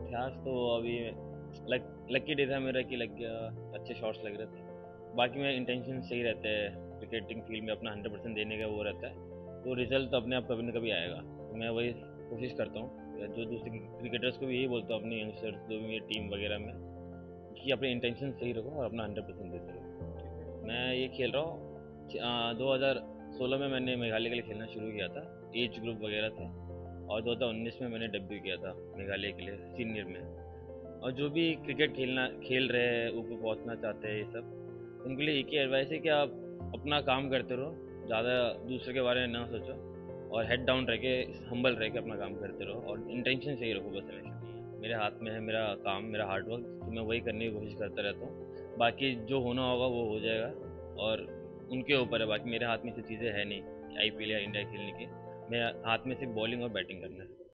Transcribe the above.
इतिहास तो अभी लकी डे था मेरा कि लग गया, अच्छे शॉट्स लग रहे थे। बाकी मेरे इंटेंशन सही रहते हैं, क्रिकेटिंग फील्ड में अपना 100% देने का वो रहता है, तो रिजल्ट तो अपने आप कभी ना कभी आएगा। तो मैं वही कोशिश करता हूँ, या जो दूसरे क्रिकेटर्स को भी यही बोलता हूँ, अपने यंगस्टर्स जो भी मेरी टीम वगैरह में, कि अपने इंटेंशन सही रखो और अपना 100% देते रहो। मैं ये खेल रहा हूँ 2016 में मैंने मेघालय के लिए खेलना शुरू किया था, एज ग्रुप वगैरह थे, और 2019 में मैंने डेब्यू किया था मेघालय के लिए सीनियर में। और जो भी क्रिकेट खेल रहे हैं, ऊपर पहुंचना चाहते हैं, ये सब उनके लिए एक ही एडवाइस है कि आप अपना काम करते रहो, ज़्यादा दूसरे के बारे में ना सोचो, और हेड डाउन रह के, हम्बल रह के अपना काम करते रहो, और इंटेंशन सही रखो बस हमेशा। मेरे हाथ में है मेरा काम, मेरा हार्डवर्क, तो मैं वही करने की कोशिश करता रहता हूँ। बाकी जो होना होगा वो हो जाएगा, और उनके ऊपर है। बाकी मेरे हाथ में से चीज़ें है नहीं, IPL या इंडिया खेलने की। मेरे हाथ में सिर्फ बॉलिंग और बैटिंग करना है।